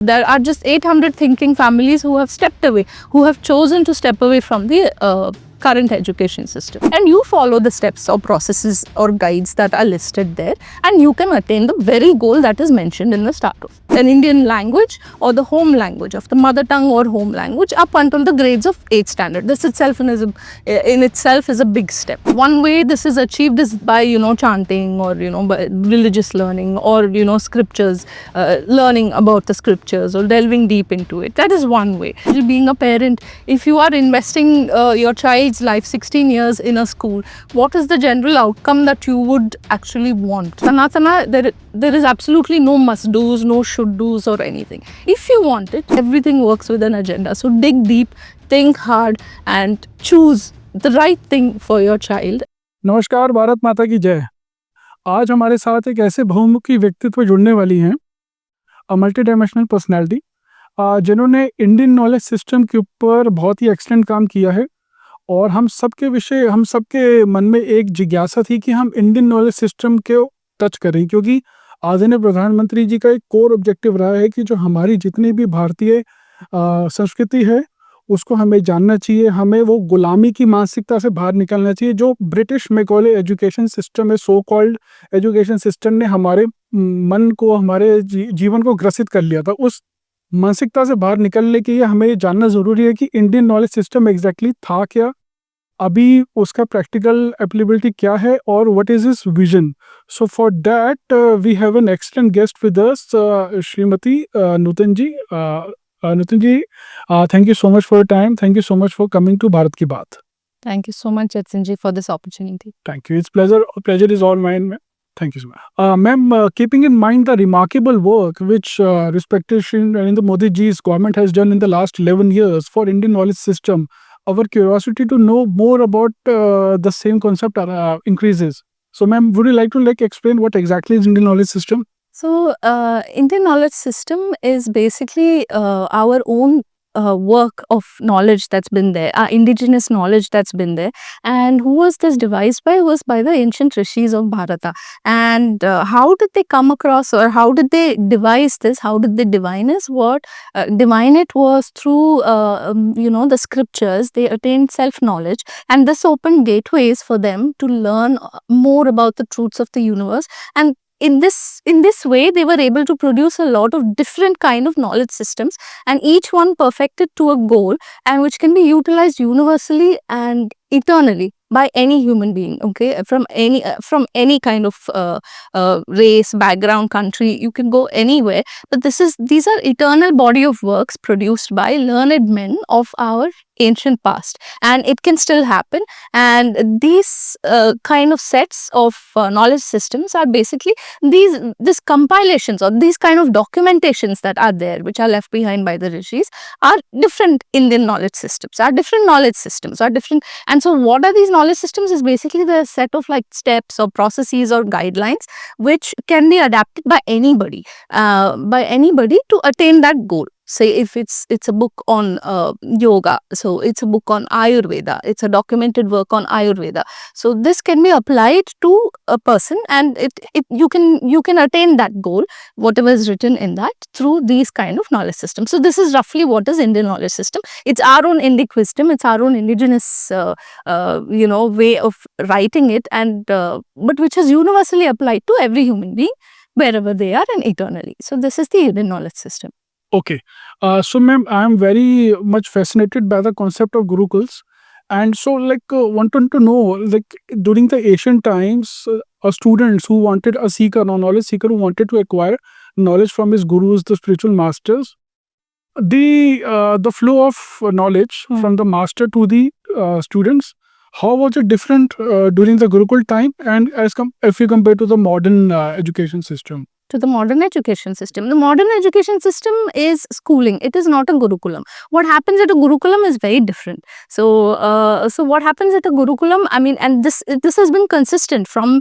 There are just 800 thinking families who have stepped away, who have chosen to step away from the current education system. And you follow the steps or processes or guides that are listed there, and you can attain the very goal that is mentioned in the start of an Indian language or the home language of the mother tongue or home language up until the grades of 8th standard. This itself in itself is a big step. One way this is achieved is by chanting, or by religious learning, or scriptures, learning about the scriptures or delving deep into it. That is one way. Being a parent, if you are investing your child's life 16 years in a school, what is the general outcome that you would actually want? Sanatana, there is absolutely no must do's, no should do's or anything. If you want it, everything works with an agenda. So dig deep, think hard and choose the right thing for your child. नमस्कार, भारत माता की जय। आज हमारे साथ एक ऐसे बहुमुखी व्यक्तित्व जुड़ने वाली हैं, मल्टी डायमेंशनल पर्सनैलिटी, जिन्होंने इंडियन नॉलेज सिस्टम के ऊपर बहुत ही एक्सलेंट काम किया है। और हम सबके मन में एक जिज्ञासा थी कि हम इंडियन नॉलेज सिस्टम को टच करें, क्योंकि आदरणीय प्रधानमंत्री जी का एक कोर ऑब्जेक्टिव रहा है कि जो हमारी जितनी भी भारतीय संस्कृति है उसको हमें जानना चाहिए, हमें वो गुलामी की मानसिकता से बाहर निकलना चाहिए। जो ब्रिटिश मैकॉले एजुकेशन सिस्टम है, सो कॉल्ड एजुकेशन सिस्टम ने हमारे मन को, हमारे जीवन को ग्रसित कर लिया था। उस मानसिकता से बाहर निकलने के लिए हमें ये जानना ज़रूरी है कि इंडियन नॉलेज सिस्टम एग्जैक्टली था क्या, अभी उसका प्रैक्टिकल एप्लीबिलिटी क्या है, और what is his vision. So for that we have an excellent guest with us, Shrimati Nutan ji. Nutin ji, thank you so much for your time. Thank you so much for coming to Bharat Ki Baat. Thank you so much, Jatsin ji, for this opportunity. Thank you. It's pleasure is all mine. Thank you so much. Ma'am, keeping in mind the remarkable work which respected Shri Narendra Modi ji's government has done in the last 11 years for Indian knowledge system, our curiosity to know more about the same concept increases. So, ma'am, would you like to explain what exactly is Indian knowledge system? So, Indian knowledge system is basically our own work of knowledge that's been there, our indigenous knowledge that's been there. And who was this devised by? It was by the ancient rishis of Bharata. And how did they come across, or how did they devise this? How did they divine this? Divine it was through the scriptures. They attained self-knowledge, and this opened gateways for them to learn more about the truths of the universe. And in this way, they were able to produce a lot of different kind of knowledge systems, and each one perfected to a goal, and which can be utilized universally and eternally by any human being, okay, from any kind of race, background, country. You can go anywhere, but these are eternal body of works produced by learned men of our ancient past, and it can still happen. And these kind of sets of knowledge systems are basically these compilations, or these kind of documentations that are there, which are left behind by the rishis, are different Indian knowledge systems, are different knowledge systems, are different. And so what are these knowledge systems is basically the set of steps or processes or guidelines which can be adapted by anybody to attain that goal. Say if it's a book on yoga, so it's a book on Ayurveda, it's a documented work on Ayurveda. So this can be applied to a person, and you can attain that goal, whatever is written in that, through these kind of knowledge systems. So this is roughly what is Indian knowledge system. It's our own Indic wisdom, it's our own indigenous way of writing it, and but which is universally applied to every human being wherever they are and eternally. So this is the Indian knowledge system. Okay. So, ma'am, I am very much fascinated by the concept of Gurukuls. And so, wanted to know, during the ancient times, students who wanted a knowledge seeker who wanted to acquire knowledge from his gurus, the spiritual masters, the flow of knowledge from the master to the students, how was it different during the Gurukul time, and if you compare to the modern education system? To the modern education system. The modern education system is schooling. It is not a Gurukulam. What happens at a Gurukulam is very different. So what happens at a Gurukulam, I mean, and this has been consistent from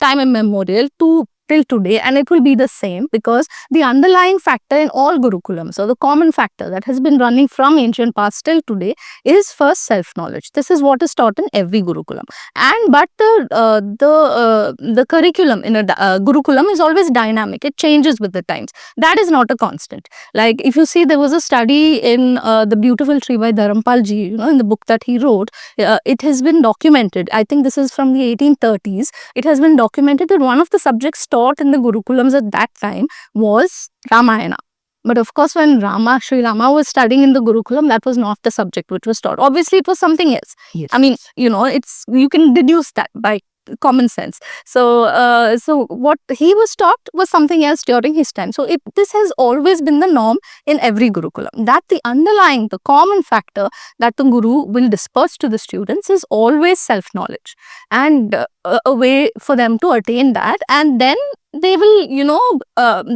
time immemorial to till today, and it will be the same, because the underlying factor in all Gurukulams, or the common factor that has been running from ancient past till today, is first self-knowledge. This is what is taught in every Gurukulam. And but the curriculum in a Gurukulam is always dynamic. It changes with the times. That is not a constant. Like if you see, there was a study in The Beautiful Tree by Dharampal ji, in the book that he wrote. It has been documented. I think this is from the 1830s. It has been documented that one of the subjects taught in the Gurukulams at that time was Ramayana. But of course, when Sri Rama was studying in the Gurukulam, that was not the subject which was taught. Obviously, it was something else. Yes. I mean, you can deduce that by common sense. So what he was taught was something else during his time. So this has always been the norm in every Gurukulam. That the underlying, the common factor that the Guru will disperse to the students is always self-knowledge, and a way for them to attain that. And then they will,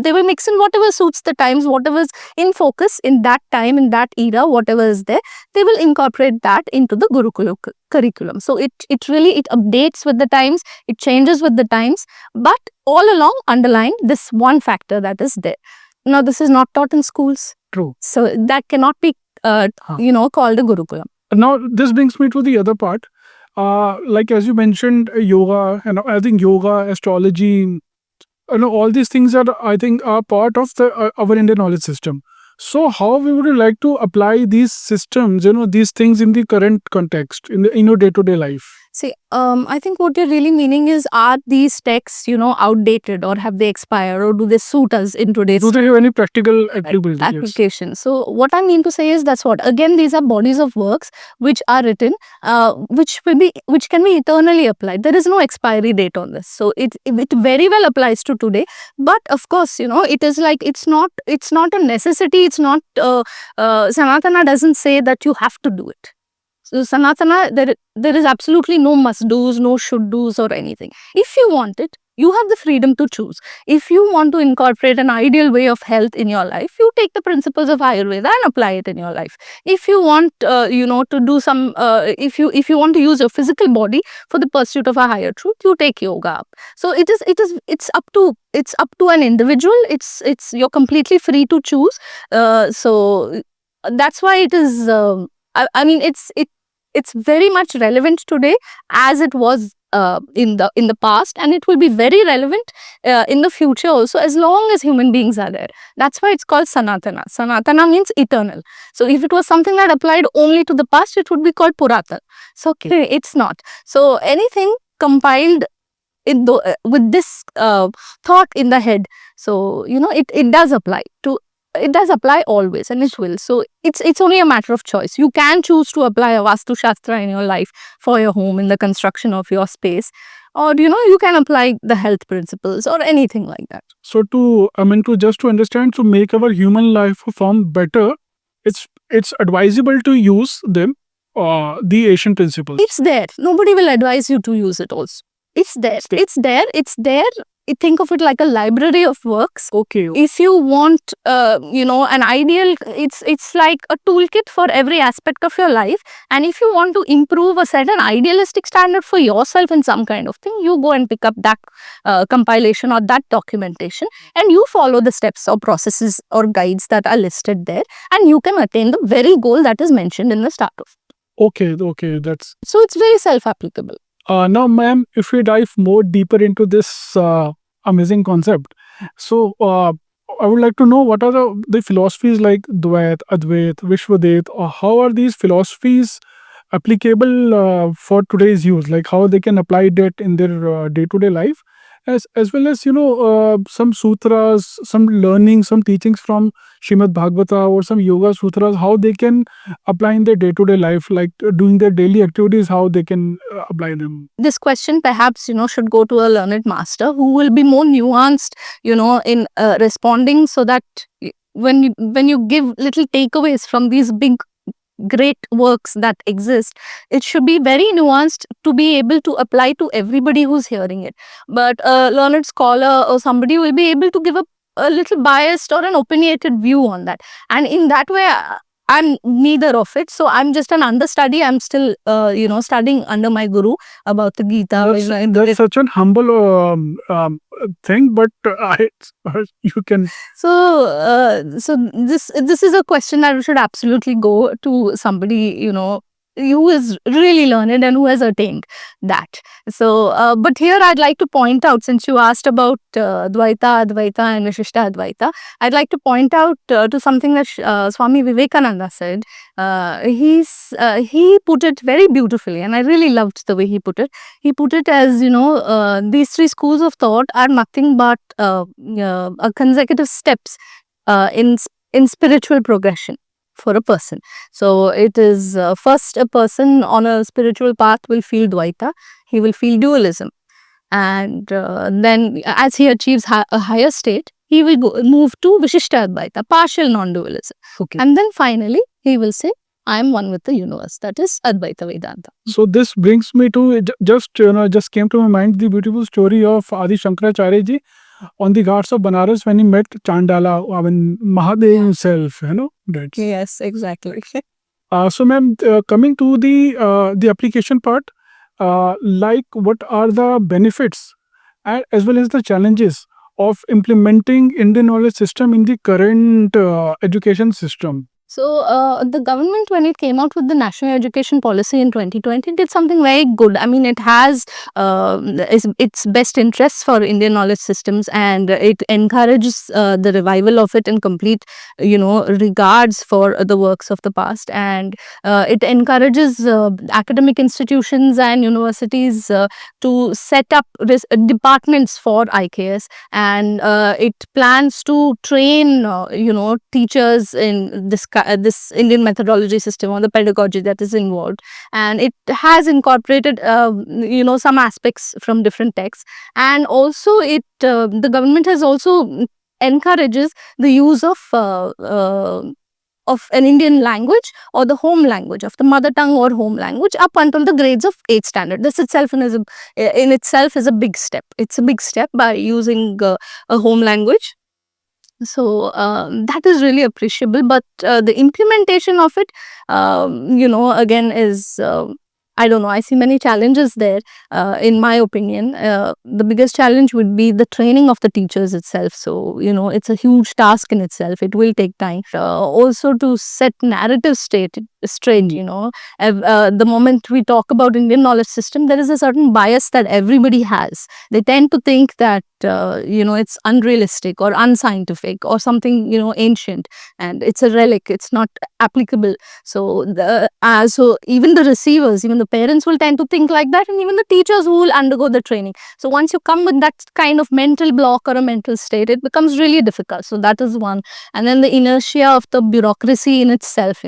they will mix in whatever suits the times, whatever is in focus in that time, in that era, whatever is there, they will incorporate that into the Gurukula curriculum. So it updates with the times, it changes with the times, but all along underlying this one factor that is there. Now, this is not taught in schools. True. So that cannot be, called a Gurukulam. Now, this brings me to the other part. Like as you mentioned, yoga, and I think yoga, astrology, all these things are, I think, are part of our Indian knowledge system. So how we would like to apply these systems, these things in the current context, in your day-to-day life? See, I think what you're really meaning is, are these texts, outdated, or have they expired, or do they suit us in today's Do they have any practical applicability? Yes. application? So what I mean to say is, that's what, again, these are bodies of works which are written, which can be eternally applied. There is no expiry date on this. So it very well applies to today. But of course, it is like, it's not a necessity. It's not, Sanatana doesn't say that you have to do it. So Sanatana, there is absolutely no must-dos, no should-dos or anything. If you want it, you have the freedom to choose. If you want to incorporate an ideal way of health in your life, you take the principles of Ayurveda and apply it in your life. If you want, to do some, if you want to use your physical body for the pursuit of a higher truth, you take yoga up. So it's up to an individual. You're completely free to choose. So that's why it is. I mean, it's very much relevant today as it was in the past, and it will be very relevant in the future also, as long as human beings are there. That's why it's called Sanatana. Sanatana means eternal. So if it was something that applied only to the past, it would be called Puratan. So it's not. So anything compiled with this thought in the head, so it does apply to. It does apply always, and it will. So it's only a matter of choice. You can choose to apply a Vastu Shastra in your life for your home, in the construction of your space, or you can apply the health principles or anything like that. So to understand, to make our human life form better, it's advisable to use them, the Asian principles. It's there. Nobody will advise you to use it also. It's there. It's there. Think of it like a library of works. Okay. If you want, an ideal, it's like a toolkit for every aspect of your life. And if you want to improve a certain idealistic standard for yourself in some kind of thing, you go and pick up that compilation or that documentation, and you follow the steps or processes or guides that are listed there, and you can attain the very goal that is mentioned in the start of. Okay, that's... So it's very self-applicable. Now, ma'am, if we dive more deeper into this amazing concept, so I would like to know, what are the philosophies like Dvait, Advait, Vishvadet, or how are these philosophies applicable for today's use? Like how they can apply that in their day-to-day life, as well as some sutras, some learning, some teachings from Srimad Bhagavata or some yoga sutras, how they can apply in their day-to-day life, like doing their daily activities, how they can apply them. This question perhaps should go to a learned master who will be more nuanced in responding, so that when you give little takeaways from these big great works that exist, it should be very nuanced to be able to apply to everybody who's hearing it. But a learned scholar or somebody will be able to give a little biased or an opinionated view on that, and in that way I'm neither of it. So I'm just an understudy. I'm still, studying under my guru about the Gita. That's such an humble thing, but you can. So this is a question that should absolutely go to somebody, who is really learned and who has attained that. So, but here I'd like to point out, since you asked about Dvaita, Advaita and Vishishta Advaita, I'd like to point out to something that Swami Vivekananda said. He put it very beautifully, and I really loved the way he put it. He put it as, these three schools of thought are nothing but consecutive steps in spiritual progression for a person. So it is first, a person on a spiritual path will feel Dvaita, he will feel dualism, and then as he achieves a higher state, he will move to Vishishta Advaita, partial non-dualism. Okay. And then finally he will say, I am one with the universe. That is Advaita Vedanta. So this brings me to just came to my mind the beautiful story of Adi Shankaracharya ji on the ghats of Banaras when he met Chandala, Mahadev himself. That's. Yes, exactly. So, ma'am, coming to the application part, like what are the benefits and as well as the challenges of implementing Indian knowledge system in the current education system? So, the government, when it came out with the National Education Policy in 2020, did something very good. I mean, it has its best interests for Indian knowledge systems, and it encourages the revival of it in complete, regards for the works of the past. And it encourages academic institutions and universities to set up departments for IKS, and it plans to train, teachers in this Indian methodology system or the pedagogy that is involved, and it has incorporated some aspects from different texts, and also the government has also encourages the use of an Indian language or the home language, of the mother tongue or home language, up until the grades of 8th standard. This itself in itself is a big step. It's a big step by using a home language. So that is really appreciable, but the implementation of it, again is, I don't know, I see many challenges there. In my opinion, the biggest challenge would be the training of the teachers itself. So, it's a huge task in itself. It will take time. Also to set narrative straight, the moment we talk about Indian knowledge system, there is a certain bias that everybody has. They tend to think that, it's unrealistic or unscientific or something, ancient, and it's a relic, it's not applicable. So, so even the receivers, even the parents will tend to think like that, and even the teachers who will undergo the training. So once you come with that kind of mental block or a mental state, it becomes really difficult. So that is one. And then the inertia of the bureaucracy in itself,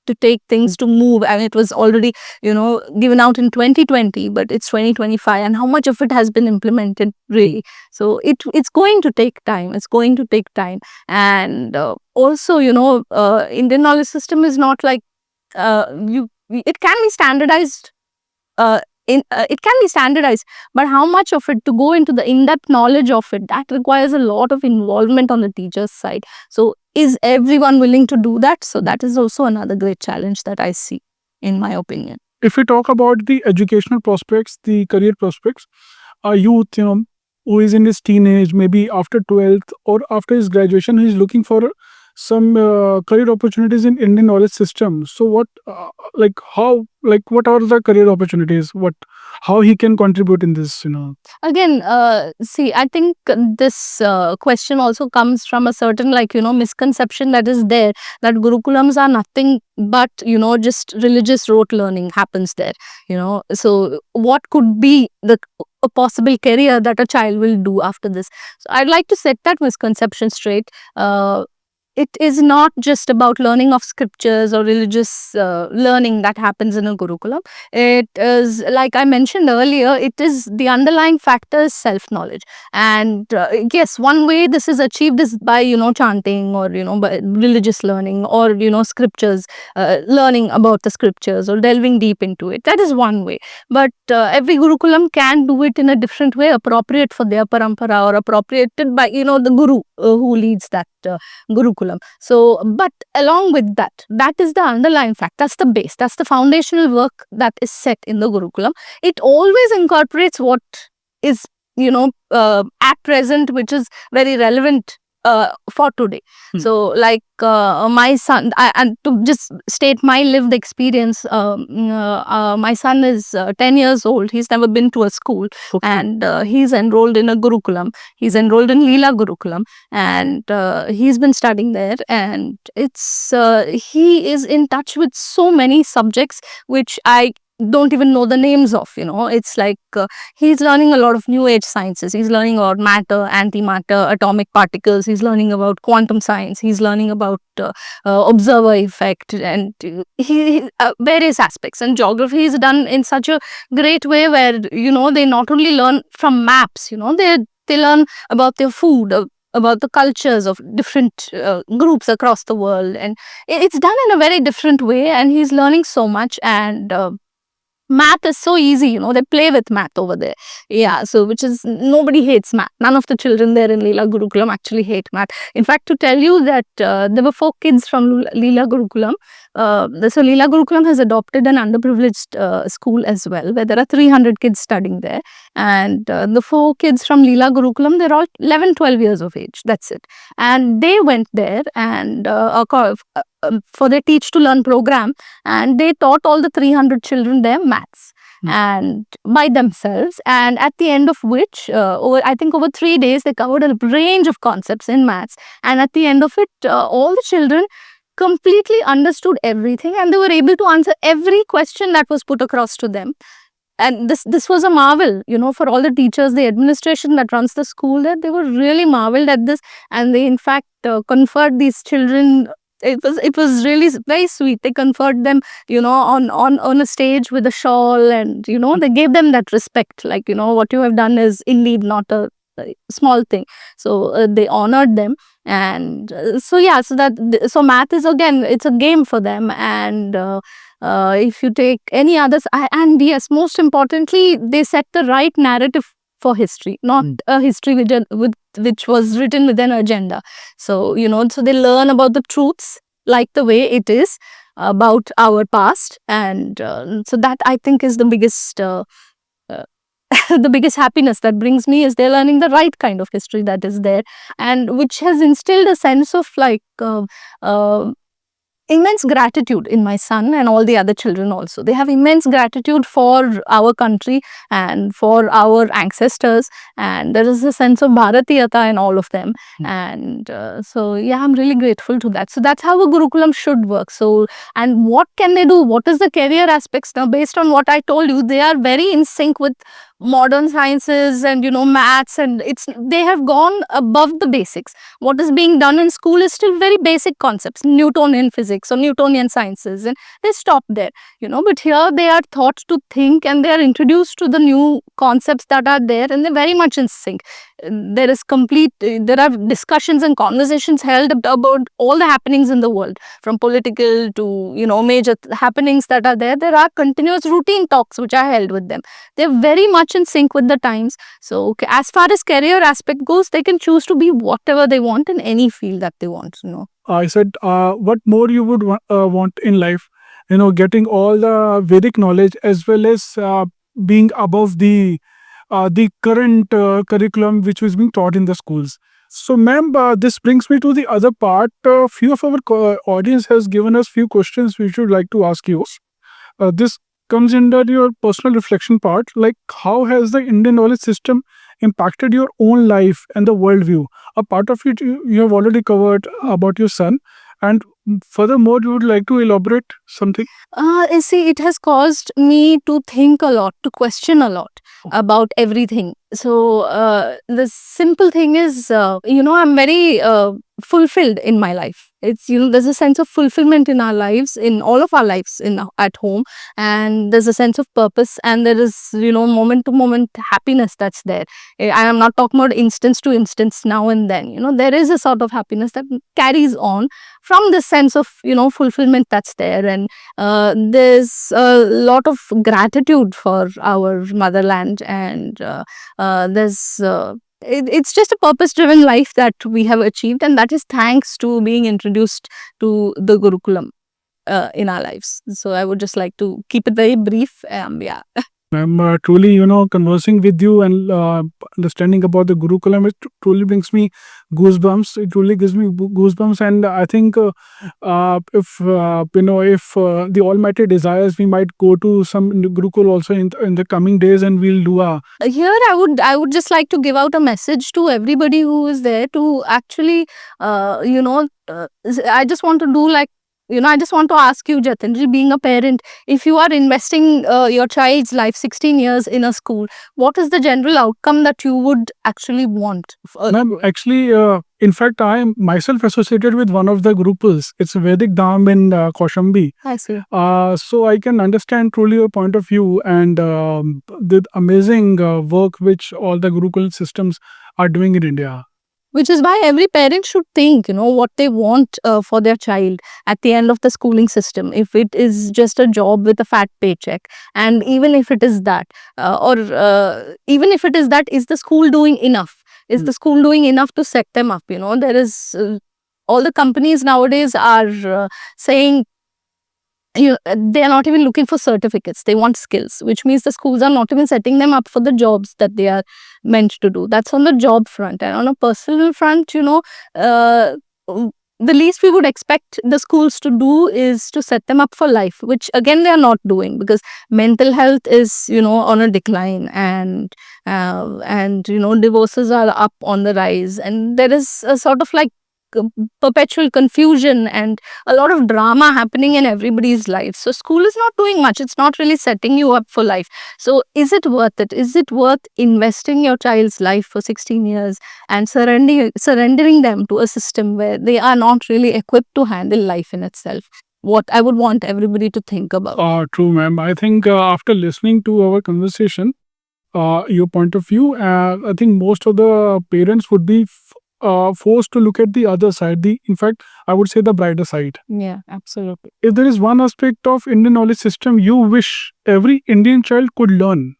to take things to move, and it was already given out in 2020, but it's 2025, and how much of it has been implemented really. So it's going to take time. And also, Indian knowledge system is not like it can be standardized. It can be standardized, but how much of it, to go into the in-depth knowledge of it, that requires a lot of involvement on the teacher's side. So is everyone willing to do that? So that is also another great challenge that I see, in my opinion. If we talk about the educational prospects, the career prospects, a youth, who is in his teenage, maybe after 12th or after his graduation, he is looking for some career opportunities in Indian knowledge system. So what, what are the career opportunities? How he can contribute in this, Again, see, I think this question also comes from a certain, misconception that is there, that Gurukulams are nothing but, just religious rote learning happens there, So what could be a possible career that a child will do after this? So I'd like to set that misconception straight. It is not just about learning of scriptures or religious learning that happens in a Gurukulam. It is, like I mentioned earlier, it is the underlying factor is self-knowledge. And yes, one way this is achieved is by, chanting or, by religious learning or, scriptures, learning about the scriptures or delving deep into it. That is one way. But every Gurukulam can do it in a different way, appropriate for their parampara or appropriated by, the Guru who leads that Gurukulam. So, but along with that, that is the underlying fact. That's the base. That's the foundational work that is set in the Gurukulam. It always incorporates what is, at present, which is very relevant for today. So, like my son, and to just state my lived experience, my son is 10 years old. He's never been to a school, and he's enrolled in a Gurukulam. He's enrolled in Leela Gurukulam, and he's been studying there. And it's he is in touch with so many subjects which I don't even know the names of. It's like he's learning a lot of new age sciences. He's learning about matter, antimatter, atomic particles. He's learning about quantum science. He's learning about observer effect, and various aspects. And geography is done in such a great way where they not only learn from maps. They learn about their food, about the cultures of different groups across the world, and it's done in a very different way. And he's learning so much. And math is so easy, they play with math over there. Yeah, so which is, nobody hates math. None of the children there in Leela Gurukulam actually hate math. In fact, to tell you that there were 4 kids from Leela Gurukulam. So Leela Gurukulam has adopted an underprivileged school as well, where there are 300 kids studying there. And the 4 kids from Leela Gurukulam, they're all 11, 12 years of age. That's it. And they went there and for their Teach to Learn program, and they taught all the 300 children their maths and by themselves. And at the end of which, I think over 3 days, they covered a range of concepts in maths. And at the end of it, all the children completely understood everything, and they were able to answer every question that was put across to them. And this was a marvel, for all the teachers, the administration that runs the school there. They were really marveled at this, and they in fact conferred these children. It was really very sweet. They conferred them, on a stage with a shawl, and they gave them that respect. Like, what you have done is indeed not a small thing. So they honored them. And so math is, again, it's a game for them. And if you take any others, and yes, most importantly, they set the right narrative for history, not a history which was written with an agenda. So so they learn about the truths like the way it is about our past. And so that, I think, is the biggest the biggest happiness that brings me, is they're learning the right kind of history that is there, and which has instilled a sense of like immense gratitude in my son and all the other children also. They have immense gratitude for our country and for our ancestors, and there is a sense of Bharatiyata in all of them. And so yeah, I'm really grateful to that. So that's how a Gurukulam should work. So, and what can they do? What is the career aspects? Now, based on what I told you, they are very in sync with modern sciences and maths, and they have gone above the basics. What is being done in school is still very basic concepts, Newtonian physics or Newtonian sciences, and they stop there. But here they are taught to think, and they are introduced to the new concepts that are there, and they're very much in sync. There are discussions and conversations held about all the happenings in the world, from political to major happenings that are there. There are continuous routine talks which are held with them. They're very much in sync with the times. So as far as career aspect goes, they can choose to be whatever they want in any field that they want. I said, what more you would want in life? Getting all the Vedic knowledge, as well as being above the current curriculum which was being taught in the schools. So, ma'am, this brings me to the other part. Few of our audience has given us few questions we should like to ask you. This comes under your personal reflection part, like how has the Indian knowledge system impacted your own life and the worldview? A part of it you have already covered about your son, and furthermore, you would like to elaborate something? You see, it has caused me to think a lot, to question a lot about everything. So the simple thing is, I'm very fulfilled in my life. It's, there's a sense of fulfillment in our lives, in all of our lives at home, and there's a sense of purpose, and there is, moment to moment happiness that's there. I am not talking about instance to instance now and then. There is a sort of happiness that carries on from this sense of fulfillment that's there. And there's a lot of gratitude for our motherland, and there's It's just a purpose-driven life that we have achieved, and that is thanks to being introduced to the Gurukulam in our lives. So I would just like to keep it very brief. Yeah. I'm truly, conversing with you and understanding about the Gurukulam. It truly brings me goosebumps. It truly gives me goosebumps, and I think if the Almighty desires, we might go to some Gurukul also in the coming days, and we'll do a Here I would just like to give out a message to everybody who is there to actually I just want to do like, I just want to ask you, Jatinji, being a parent, if you are investing your child's life 16 years in a school, what is the general outcome that you would actually want? Ma'am, actually, in fact, I am myself associated with one of the Gurukuls. It's Vedic Dham in Kaushambi. I see. So I can understand truly your point of view and the amazing work which all the Gurukul systems are doing in India. Which is why every parent should think, what they want for their child at the end of the schooling system. If it is just a job with a fat paycheck, and even if it is that, even if it is that, is the school doing enough? Is the school doing enough to set them up? There is all the companies nowadays are saying, they are not even looking for certificates. They want skills, which means the schools are not even setting them up for the jobs that they are meant to do. That's on the job front. And on a personal front, the least we would expect the schools to do is to set them up for life, which again they are not doing, because mental health is on a decline, and divorces are up on the rise, and there is a sort of like perpetual confusion and a lot of drama happening in everybody's life. So school is not doing much. It's not really setting you up for life. So is it worth it? Is it worth investing your child's life for 16 years and surrendering them to a system where they are not really equipped to handle life in itself? What I would want everybody to think about. True, ma'am. I think after listening to our conversation, your point of view, I think most of the parents would be forced to look at the other side. In fact, I would say the brighter side. Yeah, absolutely. If there is one aspect of Indian knowledge system you wish every Indian child could learn,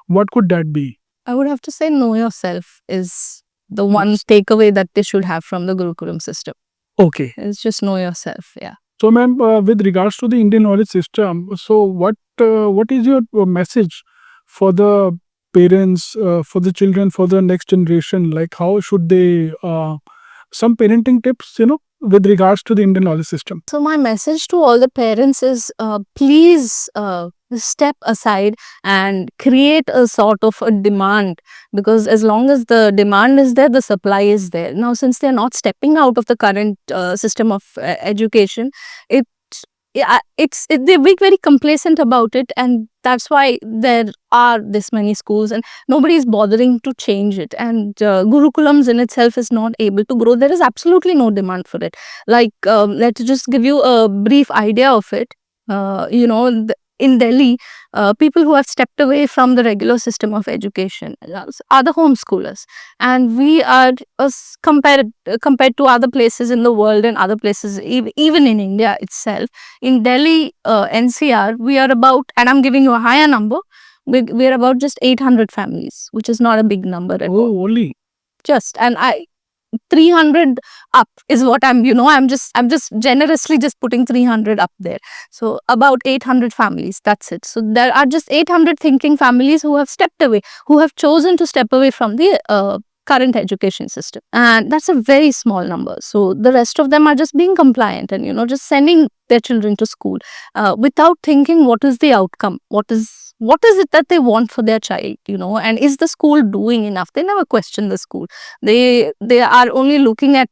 what could that be? I would have to say know yourself is the one takeaway that they should have from the Gurukulam system. Okay. It's just know yourself. Yeah. So, ma'am, with regards to the Indian knowledge system, so what is your message for the parents, for the children, for the next generation? Like, how should they, some parenting tips, with regards to the Indian knowledge system? So my message to all the parents is, please step aside and create a sort of a demand, because as long as the demand is there, the supply is there. Now, since they're not stepping out of the current system of education, they're being very complacent about it, and that's why there are this many schools and nobody is bothering to change it. And Gurukulams in itself is not able to grow. There is absolutely no demand for it. Like, let's just give you a brief idea of it. In Delhi, people who have stepped away from the regular system of education are the homeschoolers, and we are compared to other places in the world and other places, even in India itself. In Delhi, NCR, we are about, and I'm giving you a higher number, we're about just 800 families, which is not a big number at all. Oh, only. Just, and 300 up is what I'm just generously just putting 300 up there. So about 800 families, that's it. So there are just 800 thinking families who have stepped away, who have chosen to step away from the current education system, and that's a very small number. So the rest of them are just being compliant and just sending their children to school without thinking what is the outcome, what is it that they want for their child, and is the school doing enough. They never question the school. They are only looking at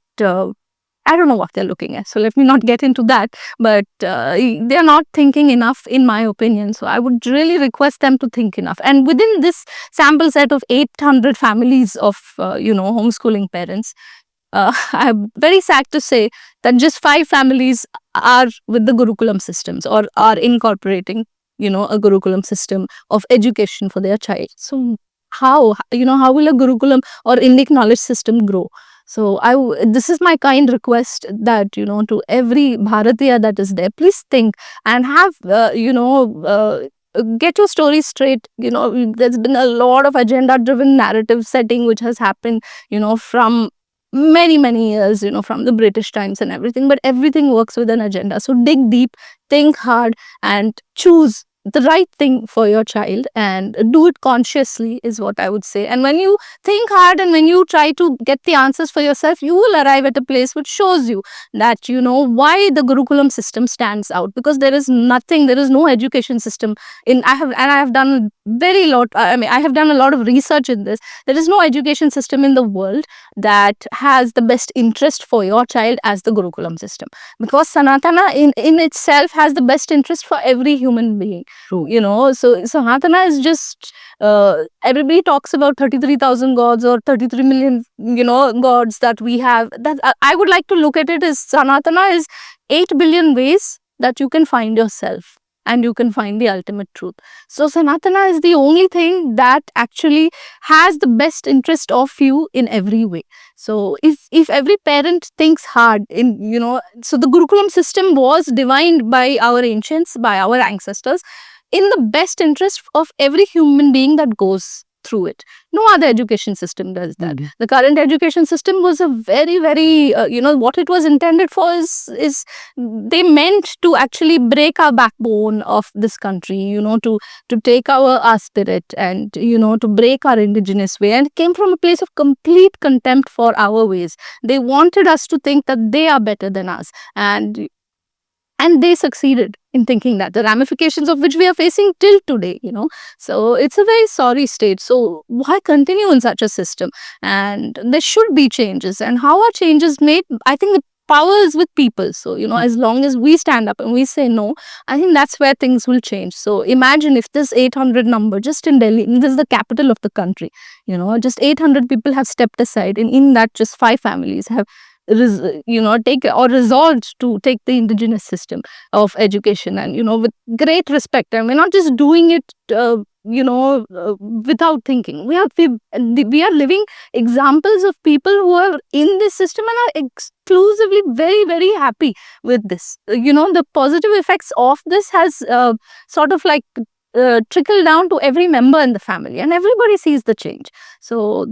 I don't know what they're looking at, so let me not get into that, but they're not thinking enough, in my opinion. So I would really request them to think enough. And within this sample set of 800 families of homeschooling parents, I'm very sad to say that just 5 families are with the Gurukulam systems, or are incorporating a Gurukulam system of education for their child. So how will a Gurukulam or Indic knowledge system grow? So this is my kind request, that to every Bharatiya that is there, please think and have get your story straight. There's been a lot of agenda driven narrative setting which has happened, from many years, from the British times and everything, but everything works with an agenda. So dig deep, think hard, and choose the right thing for your child, and do it consciously is what I would say. And when you think hard and when you try to get the answers for yourself, you will arrive at a place which shows you that why the Gurukulam system stands out, because there is no education system I have done I have done a lot of research in this. There is no education system in the world that has the best interest for your child as the Gurukulam system, because Sanatana in itself has the best interest for every human being. True. So Sanatana is just, everybody talks about 33,000 gods or 33 million, gods that we have. That I would like to look at it as Sanatana is 8 billion ways that you can find yourself and you can find the ultimate truth. So Sanatana is the only thing that actually has the best interest of you in every way. So if every parent thinks hard so the Gurukulam system was divined by our ancients, by our ancestors, in the best interest of every human being that goes through it. No other education system does that. Mhm. The current education system was a very what it was intended for is they meant to actually break our backbone of this country, to take our spirit and to break our indigenous way, and it came from a place of complete contempt for our ways. They wanted us to think that they are better than us, and they succeeded in thinking that, the ramifications of which we are facing till today. So it's a very sorry state. So why continue in such a system? And there should be changes. And how are changes made? I think the power is with people. So as long as we stand up and we say no, I think that's where things will change. So imagine if this 800 number just in Delhi, and this is the capital of the country, just 800 people have stepped aside, and in that just 5 families have take or resolved to take the indigenous system of education, and with great respect. And we're not just doing it without thinking. We are living examples of people who are in this system and are exclusively very happy with this. The positive effects of this has sort of like trickle down to every member in the family, and everybody sees the change. So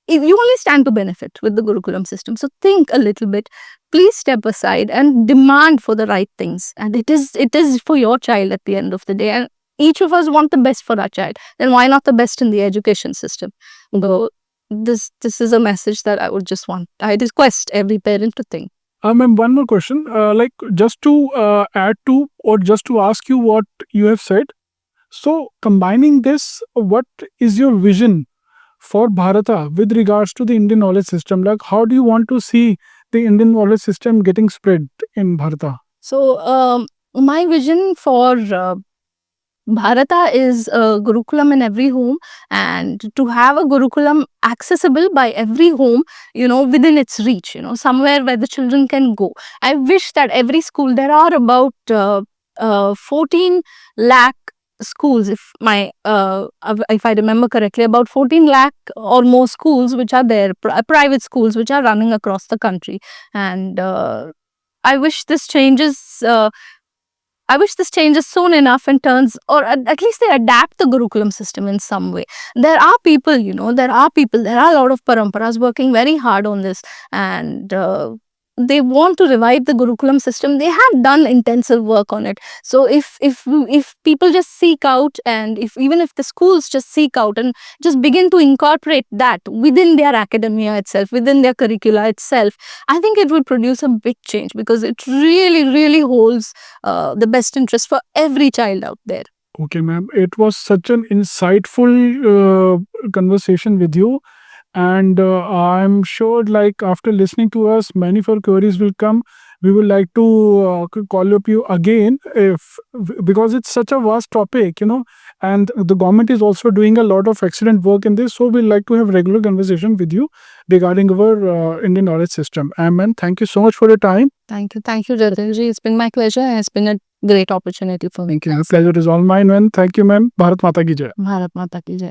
you only stand to benefit with the Gurukulam system. So think a little bit. Please step aside and demand for the right things. And it is for your child at the end of the day. And each of us want the best for our child. Then why not the best in the education system? So this is a message that I would just want. I request every parent to think. Ma'am, one more question. Just to add to or just to ask you what you have said. So combining this, what is your vision for Bharata with regards to the Indian knowledge system? Like, how do you want to see the Indian knowledge system getting spread in Bharata? So my vision for Bharata is a Gurukulam in every home, and to have a Gurukulam accessible by every home, within its reach, somewhere where the children can go. I wish that every school, there are about 14 lakh schools, if I remember correctly, about 14 lakh or more schools which are there, private schools which are running across the country. And I wish this changes. I wish this changes soon enough and turns, or at least they adapt the Gurukulam system in some way. There are people, there are a lot of paramparas working very hard on this, and they want to revive the Gurukulam system. They have done intensive work on it. So if people just seek out, and even if the schools just seek out and just begin to incorporate that within their academia itself, within their curricula itself, I think it will produce a big change, because it really holds the best interest for every child out there. Okay, ma'am. It was such an insightful conversation with you. And I'm sure, like, after listening to us, many of our queries will come. We would like to call up you again, because it's such a vast topic, and the government is also doing a lot of excellent work in this. So we'd like to have regular conversation with you regarding our Indian knowledge system. And ma'am, thank you so much for your time. Thank you, Jatinji. It's been my pleasure, and it's been a great opportunity for me. Thank you. The pleasure is all mine, ma'am. Thank you, ma'am. Bharat Mata ki jai. Bharat Mata ki jai.